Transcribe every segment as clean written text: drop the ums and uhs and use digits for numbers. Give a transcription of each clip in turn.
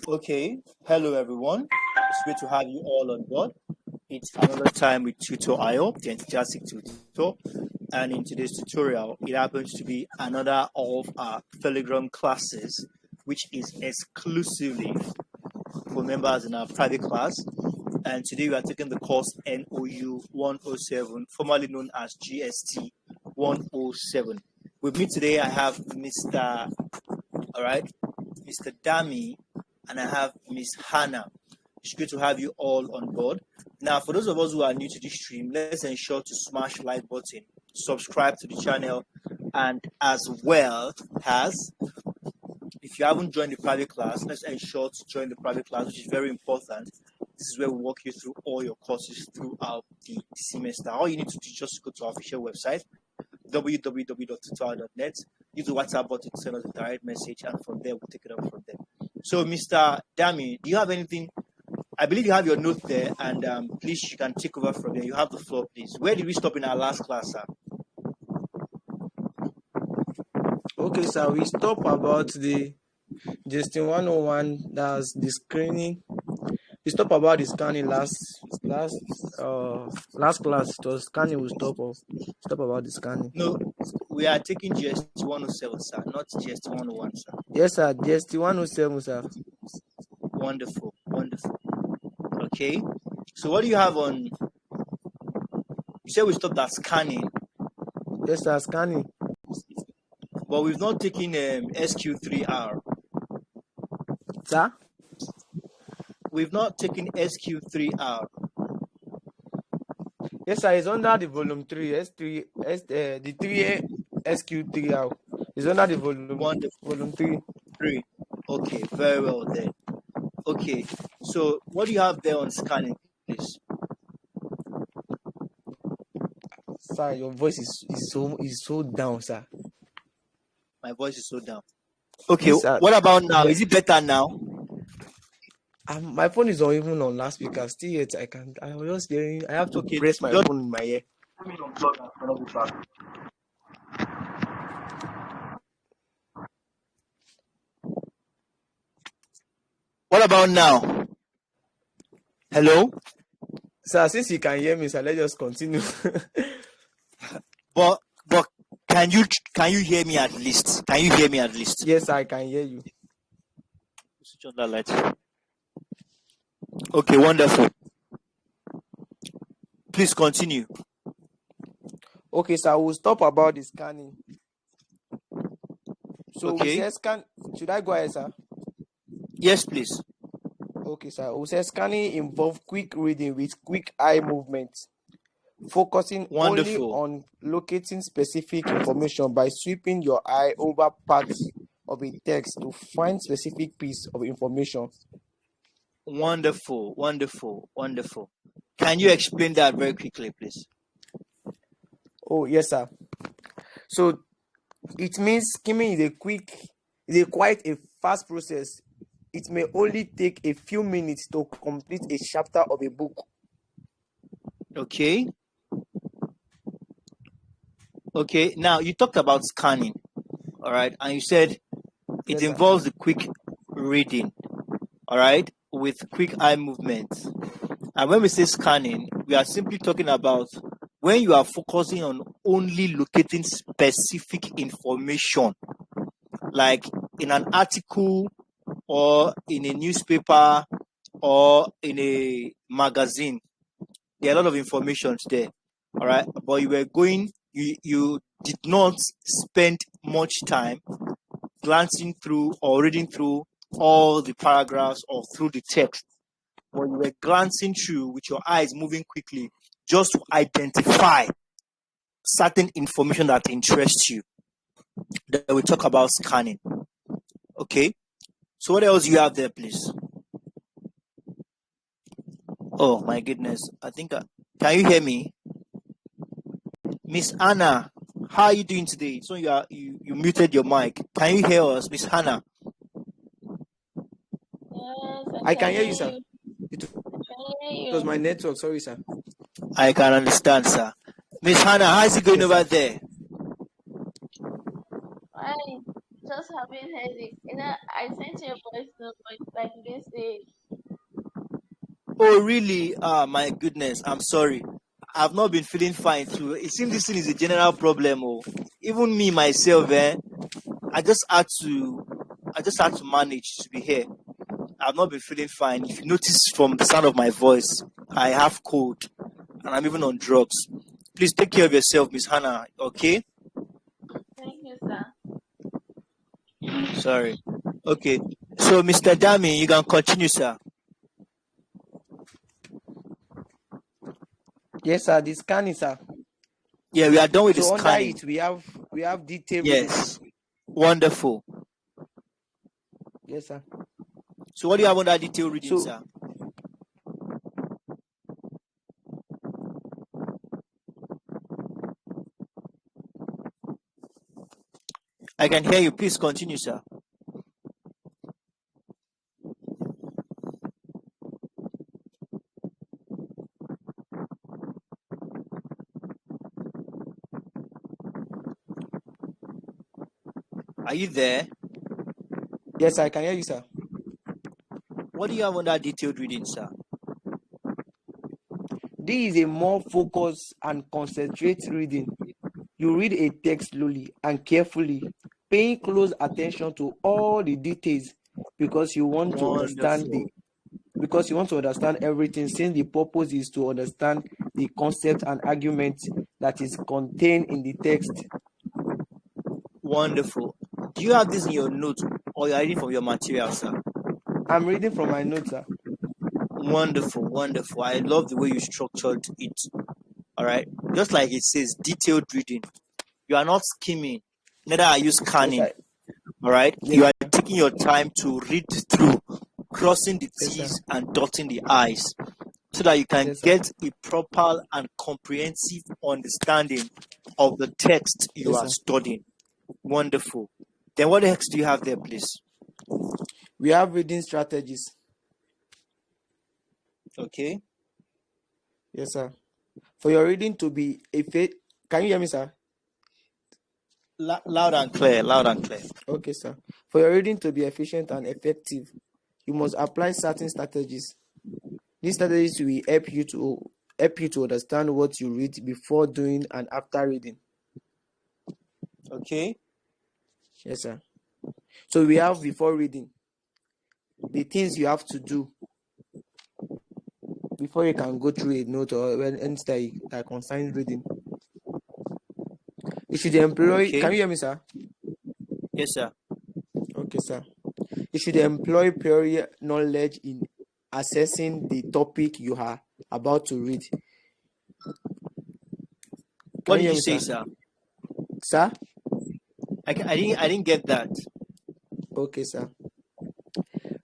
Okay, hello everyone. It's great to have you all on board. It's another time with Tutor IO, the enthusiastic tutor. And in today's tutorial, it happens to be another of our Telegram classes, which is exclusively for members in our private class. And today we are taking the course NOU107, formerly known as GST 107. With me today, I have Mr. Dami, and I have Miss Hannah. It's good to have you all on board. Now, for those of us who are new to this stream, let's ensure to smash the like button, subscribe to the channel, and as well as, if you haven't joined the private class, let's ensure to join the private class, which is very important. This is where we walk you through all your courses throughout the semester. All you need to do is just go to our official website, www.tutorial.net. Use the WhatsApp button to send us a direct message, and from there, we'll take it up from there. So, Mr. Dami, do you have anything? I believe you have your note there, and please, you can take over from there. You have the floor, please. Where did we stop in our last class, sir? Okay, sir, we stop about the GST 101, that's the screening. We stop about the scanning last class. It was scanning. We stop about the scanning. No, we are taking GST 107, sir, not GST 101, sir. Yes, sir, GST 107, sir. Wonderful. Okay, so what do you have on? You said we stopped at scanning. Yes, sir, scanning. But we've not taken SQ3R. Sir? We've not taken SQ3R. Yes, sir, it's under the volume 3, the 3A SQ3R. It's under the volume 3. Okay, very well then. Okay, so what do you have there on scanning, please? Sir, your voice is so down, sir. My voice is so down. Okay, yes, what about now? Is it better now? My phone is not even on loudspeaker. Still yet, I was just hearing. I have to press my phone in my ear. Let me unplug and connect it back. What about now? Hello? Sir, since you can hear me, sir, let's just continue. but can you hear me at least? Can you hear me at least? Yes, I can hear you. Switch on that light. Okay, wonderful. Please continue. Okay, sir, we'll stop about the scanning. So okay. We say scan. Should I go ahead, sir? Yes, please. Okay, sir. We say scanning involves quick reading with quick eye movements, focusing only on locating specific information by sweeping your eye over parts of a text to find specific piece of information. Wonderful. Can you explain that very quickly, please? Oh, yes, sir. So it means skimming is quite a fast process. It may only take a few minutes to complete a chapter of a book. Okay. Now you talked about scanning, all right, and you said it involves the quick reading, all right, with quick eye movements. And when we say scanning, we are simply talking about when you are focusing on only locating specific information, like in an article or in a newspaper or in a magazine. There are a lot of information there, all right, but you did not spend much time glancing through or reading through all the paragraphs or through the text, but you were glancing through with your eyes moving quickly just to identify certain information that interests you. Then we talk about scanning. Okay, so what else do you have there, please? Oh my goodness, I think can you hear me? Miss Anna, how are you doing today? So you muted your mic. Can you hear us, Miss Hannah? Yes, I can hear you, sir. It was my network. Sorry, sir. I can understand, sir. Miss Hannah, how is it going over there? I just having headache. I I sent you a voice note, but like you didn't say it. Oh, really? Ah, my goodness. I'm sorry. I've not been feeling fine too. It seems this thing is a general problem. Oh, even me myself, I just had to manage to be here. I've not been feeling fine. If you notice from the sound of my voice, I have cold and I'm even on drugs. Please take care of yourself, Miss Hannah. Okay? Thank you, sir. Sorry. Okay. So, Mr. Dami, you can continue, sir. Yes, sir. The scanning, sir. Yeah, we are done with so the scanning. Under it, we have detailed yes. reading. Wonderful. Yes, sir. So what do you have under detailed reading, sir? I can hear you. Please continue, sir. Are you there? Yes, I can hear you, sir. What do you have under detailed reading, sir? This is a more focused and concentrated reading. You read a text slowly and carefully, paying close attention to all the details because you want to understand everything, since the purpose is to understand the concept and argument that is contained in the text. Wonderful. Do you have this in your notes or you're reading from your material, sir? I'm reading from my notes, sir. Wonderful, wonderful. I love the way you structured it. All right. Just like it says, detailed reading. You are not skimming, neither are you scanning. Yes, all right. Yes, you are taking your time to read through, crossing the Yes, T's and dotting the I's, so that you can Yes, get a proper and comprehensive understanding of the text you Yes, are studying. Wonderful. Then what else do you have there, please? We have reading strategies. Okay. Yes, sir. For your reading to be effective, can you hear me, sir? Loud and clear, loud and clear. Okay, sir. For your reading to be efficient and effective, you must apply certain strategies. These strategies will help you to understand what you read before doing and after reading. Okay. Yes, sir. So we have before reading, the things you have to do before you can go through a note or anything that concerns reading. You should employ. Okay. Can you hear me, sir? Yes, sir. Okay, sir. You should employ prior knowledge in assessing the topic you are about to read. What did you say, sir? Sir? I didn't get that. Okay, sir.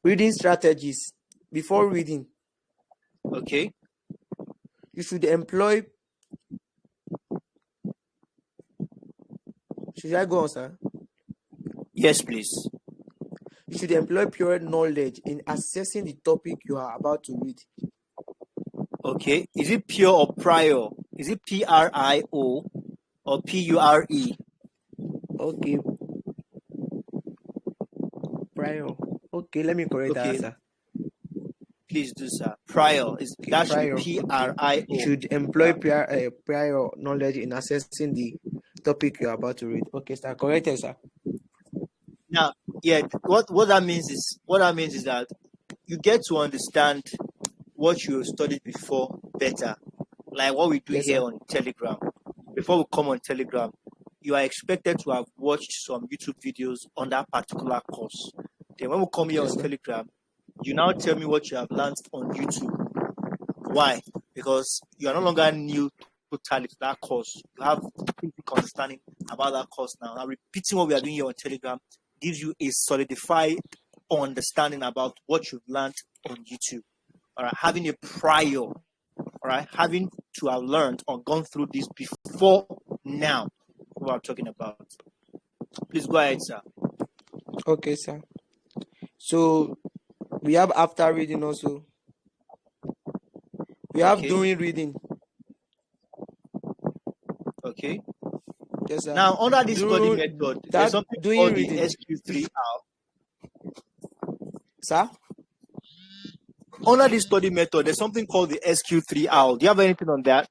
Reading strategies. Before reading, okay, you should employ. Should I go on, sir? Yes, please. You should employ pure knowledge in assessing the topic you are about to read. Okay. Is it pure or prior? Is it PRIO or PURE? Okay. Prior. Okay, let me correct that, sir. Please do, sir. Prior. That should be PRIO. You should employ prior knowledge in assessing the topic you are about to read. Okay, sir. Corrected, sir. Now, yeah, what that means is that you get to understand what you studied before better, like what we do here on Telegram. Before we come on Telegram, you are expected to have watched some YouTube videos on that particular course. Then when we come here on Telegram, you now tell me what you have learned on YouTube. Why? Because you are no longer new totally to that course. You have basic understanding about that course now. Now, repeating what we are doing here on Telegram gives you a solidified understanding about what you've learned on YouTube. All right, having a prior, all right, having to have learned or gone through this before now, what I'm talking about. Please go ahead, sir. Okay, sir. So we have after reading also. We have during reading. Okay. Yes, sir. Now, under this study method, there's something called the SQ3R. Sir? Under this study method, there's something called the SQ3R. Do you have anything on that?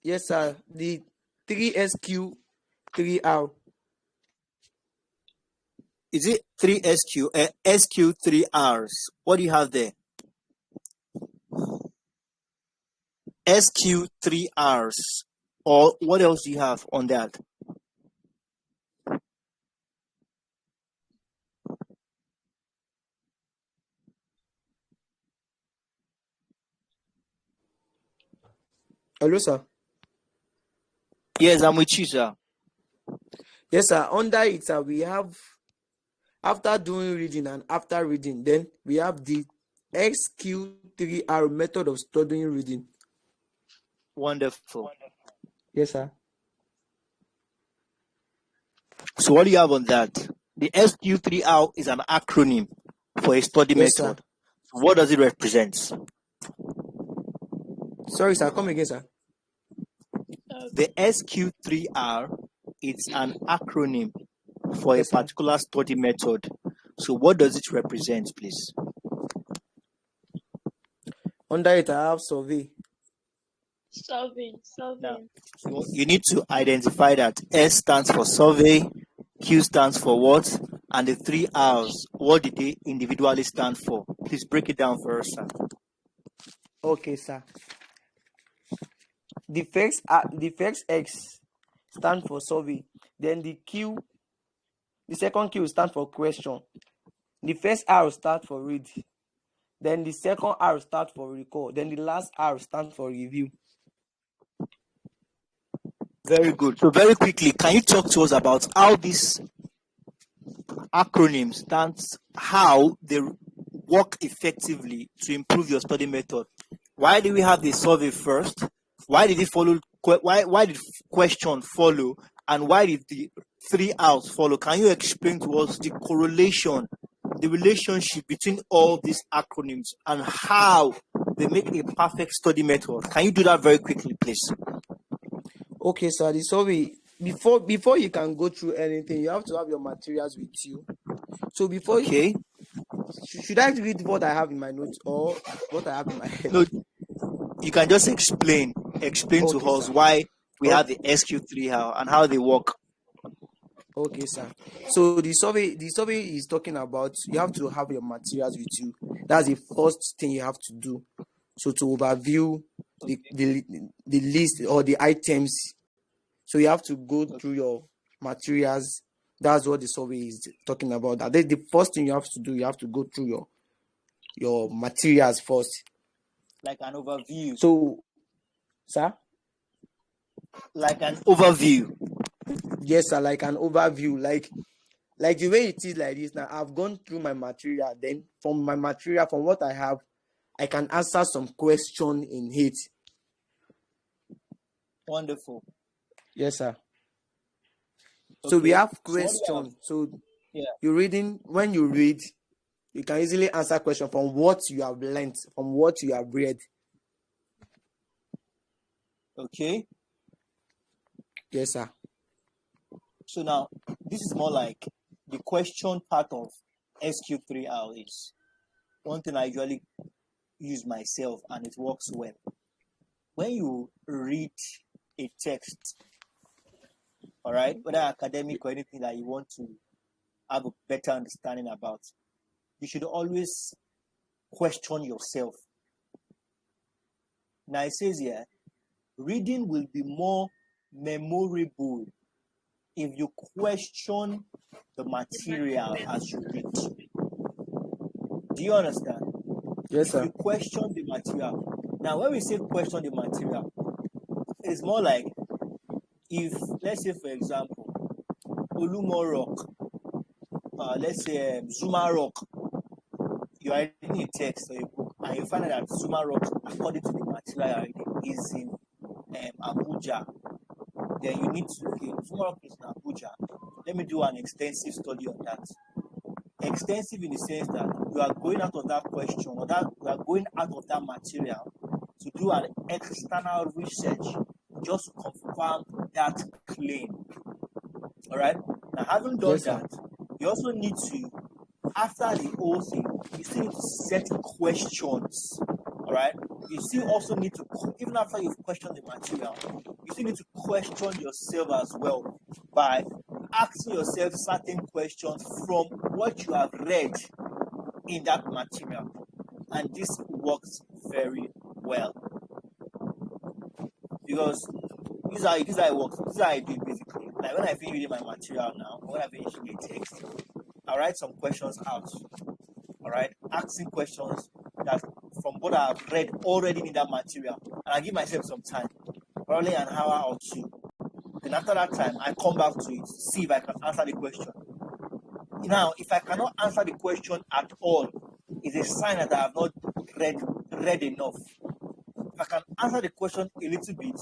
Yes, sir. The 3SQ3R. Is it 3SQ, SQ3Rs? What do you have there? SQ3Rs. Or what else do you have on that? Hello, sir. Yes, I'm with you, sir. Yes, sir. Under it, sir, we have, after doing reading and after reading, then we have the XQ3R method of studying reading. Wonderful. Yes, sir. So what do you have on that? The SQ3R is an acronym for a study Yes, method. sir. What does it represent? Sorry, sir. Come again, sir. The SQ3R is an acronym for Yes, a particular study method. So what does it represent, please? Under it, I have survey. Solving. So you need to identify that S stands for survey, Q stands for what, and the 3 R's, what did they individually stand for? Please break it down for us, sir. Okay, sir. The first X stand for survey. Then the second Q stand for question. The first R start for read. Then the second R start for recall. Then the last R stand for review. Very good. So very quickly, can you talk to us about how this acronym stands, how they work effectively to improve your study method? Why do we have the survey first? Why did it follow? Why did question follow? And why did the 3 R's follow? Can you explain to us the correlation, the relationship between all these acronyms and how they make a perfect study method? Can you do that very quickly, please? Okay, sir. The survey, before you can go through anything, you have to have your materials with you. So before, okay, should I read what I have in my notes or what I have in my head? No, you can just explain okay, to us, sir, why we have the SQ3R and how they work. Okay, sir. So the survey is talking about you have to have your materials with you. That's the first thing you have to do. So to overview the list or the items, so you have to go through your materials. That's what the survey is talking about. That is the first thing you have to do. You have to go through your materials first, like an overview. So, sir, like an overview. Yes, sir. Like an overview, like the way it is like this. Now I've gone through my material. Then from my material, from what I have, I can answer some question in it. Wonderful. Yes, sir. Okay. So we have question. So yeah, when you read, you can easily answer question from what you have learned, from what you have read. Okay. Yes, sir. So now this is more like the question part of SQ3R is one thing I usually use myself and it works well. When you read a text, all right, whether academic or anything that you want to have a better understanding about, you should always question yourself. Now it says here, reading will be more memorable if you question the material as you read. Do you understand? Yes, sir. If you question the material. Now, when we say question the material, it's more like if, let's say, for example, Olumo Rock, let's say Zuma Rock, you are reading a text or a book, and you find out that Zuma Rock, according to the material, is in Abuja. Then you need to, okay, Zuma Rock is in Abuja. Let me do an extensive study on that. Extensive in the sense that you are going out of that question or that you are going out of that material to do an external research just to confirm that claim. All right. Now, having done that, you also need to after the whole thing, you still need to set questions. All right. You still also need to, even after you've questioned the material, you still need to question yourself as well by asking yourself certain questions from what you have read in that material. And this works very well. Because this is how it works. This is how I do it basically. Like when I finish reading my material now, when I finish reading a text, I write some questions out. All right, asking questions that from what I've read already in that material, and I give myself some time, probably an hour or two. Then after that time, I come back to it, see if I can answer the question. Now, if I cannot answer the question at all, it's a sign that I have not read enough. If I can answer the question a little bit,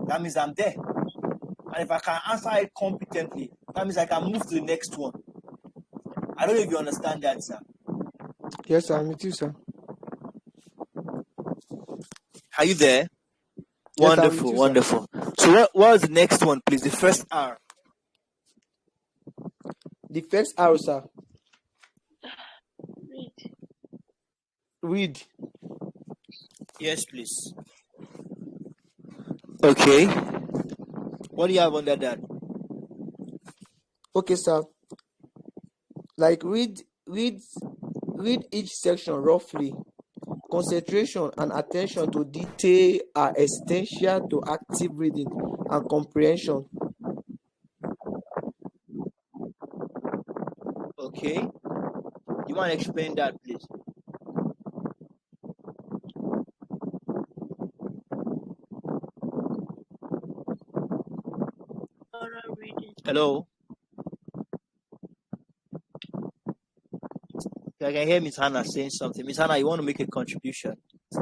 that means I'm there. And if I can answer it competently, that means I can move to the next one. I don't know if you understand that, sir. Yes, sir. Me too, sir. Are you there? Yes, wonderful, too, wonderful. So what was the next one, please? The first R. The first R, sir. Read. Yes, please. Okay. What do you have under that? Okay, sir. Like read each section roughly. Concentration and attention to detail are essential to active reading and comprehension. Okay. You want to explain that, please? Hello? I can hear Miss Hannah saying something. Miss Hannah, you want to make a contribution? I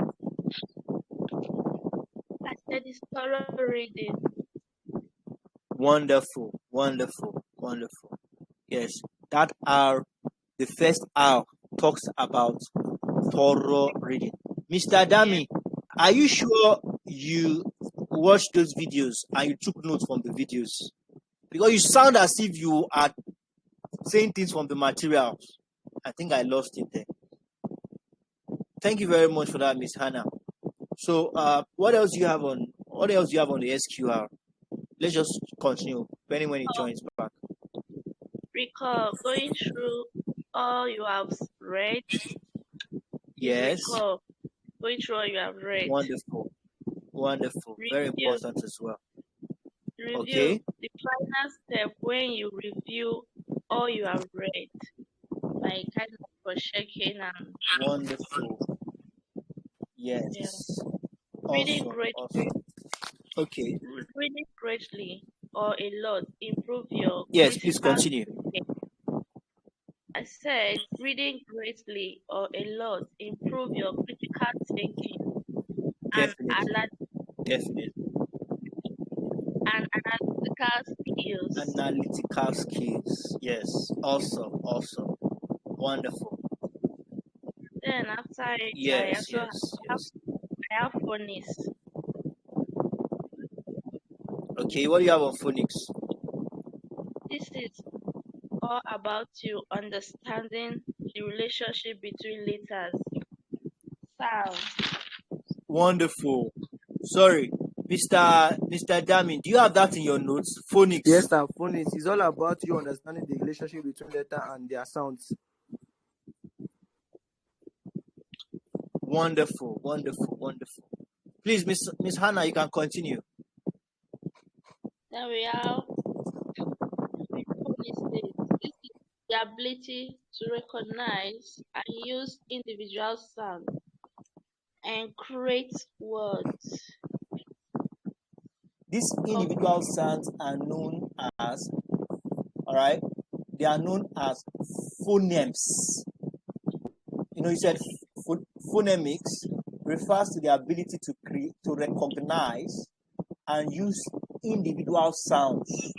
said it's thorough reading. Wonderful, wonderful, wonderful. Yes, that R, the first R, talks about thorough reading. Mr. Dami, are you sure you watched those videos and you took notes from the videos? Because you sound as if you are saying things from the materials. I think I lost it there. Thank you very much for that, Miss Hannah. So, what else do you have on? What else do you have on the SQR? Let's just continue. When he joins back. Recall going through all you have read. Yes. Recall going through all you have read. Wonderful, wonderful. Review. Very important as well. Review. Okay. The final step when you review all you have read, like kind of for checking and. Wonderful. Yes. Yeah. Awesome. Reading greatly. Awesome. Okay. Reading greatly or a lot improve your. Yes, please continue. I said reading greatly or a lot improve your critical thinking. Definitely. And analytical skills. Analytical skills. Yes. Awesome. Awesome. Wonderful. Then after it, yes, I have phonics. Okay, what do you have on phonics? This is all about you understanding the relationship between letters, sounds. Wonderful. Sorry, Mr. Dami, do you have that in your notes? Phonics. Yes, sir. Phonics is all about you understanding the relationship between letters and their sounds. Wonderful, wonderful, wonderful. Please, Miss Hannah, you can continue. Then we have this is the ability to recognize and use individual sounds and create words. These individual sounds are known as, all right, they are known as phonemes. You know, you said phonemics refers to the ability to recognize and use individual sounds.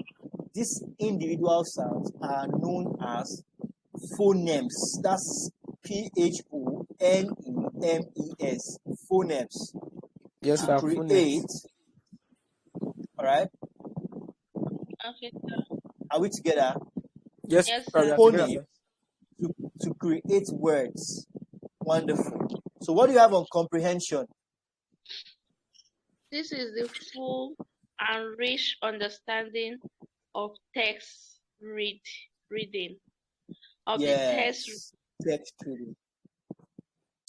These individual sounds are known as phonemes. That's Phonemes. Phonemes. Yes, sir. Create. All right. Okay, sir. Are we together? Yes, yes, sir. Phoneme to to create words. Wonderful. So what do you have on comprehension? This is the full and rich understanding of text reading. Of the text reading.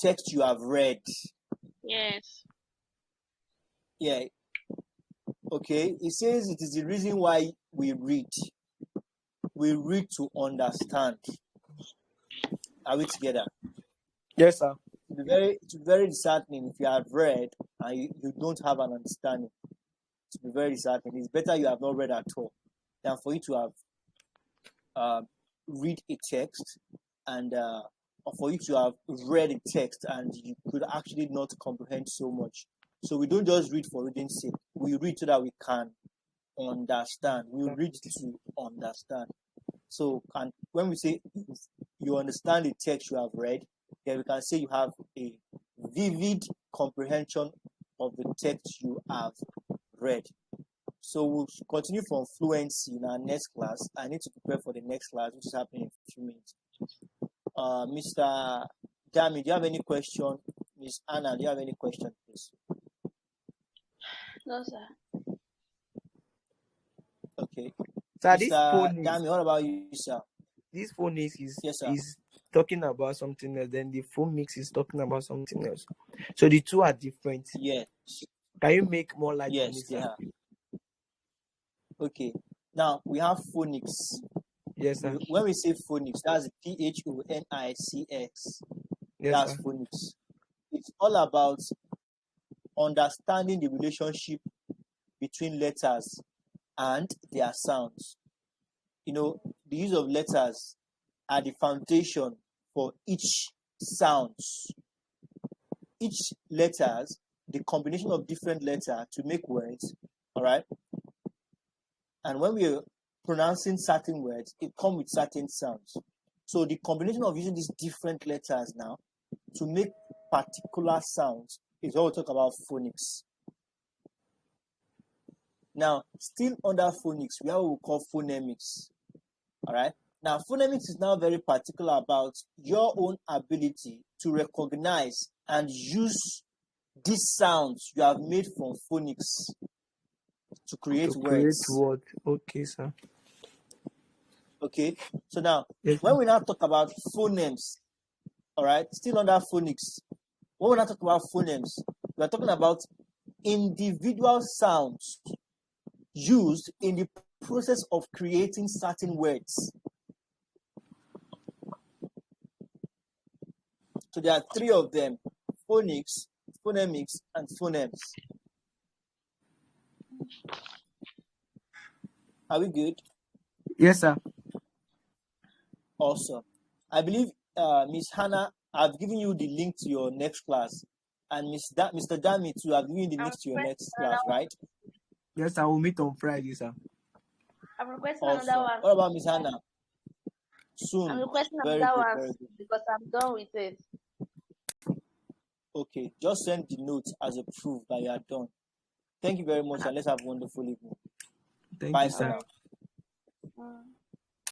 Text you have read. Yes. Yeah. Okay. It says it is the reason why we read. We read to understand. Are we together? Yes, sir. It's very disheartening if you have read and you don't have an understanding. To be very disheartening. It's better you have not read at all than for you to have read a text and or for you to have read a text and you could actually not comprehend so much. So we don't just read for reading's sake. We read so that we can understand. We read to understand. So when we say you understand the text you have read, then we can say you have a vivid comprehension of the text you have read. So we'll continue from fluency in our next class. I need to prepare for the next class, which is happening in a few minutes. Mr. Dami, do you have any question? Miss Anna, do you have any question, please? No, sir. Okay. Sir, Mr. Dami, what about you, sir? This Phonemes is talking about something else, then the Phonemics is talking about something else. So the two are different. Yes. Can you make more light on it? Yes, they are. Okay. Now we have phonics. Yes, sir. When we say phonics, that's Phonics. Yes, that's sir. phonics. It's all about understanding the relationship between letters and their sounds. You know, the use of letters are the foundation for each sounds. Each letters, the combination of different letters to make words, all right? And when we are pronouncing certain words, it comes with certain sounds. So the combination of using these different letters now to make particular sounds is what we talk about phonics. Now, still under phonics, we have what we call phonemics. All right. Now, phonemics is now very particular about your own ability to recognize and use these sounds you have made from phonics to create words. Okay, sir. Okay. So now, when we now talk about phonemes, all right, still under phonics, when we now talk about phonemes, we are talking about individual sounds used in the process of creating certain words. So there are three of them: phonics, phonemics, and phonemes. Are we good? Yes, sir. Awesome. I believe Miss Hannah, I've given you the link to your next class, and Mr. Dami too, I've given you the link to your next class, right? Yes, I will meet on Friday, sir. I'm requesting Awesome. another one. What about Miss Hannah? Soon. I'm requesting Very another good, one very good. because I'm done with it. Okay, just send the note as a proof that you are done. Thank you very much, and let's have a wonderful evening. Thank Bye you, for sir. now.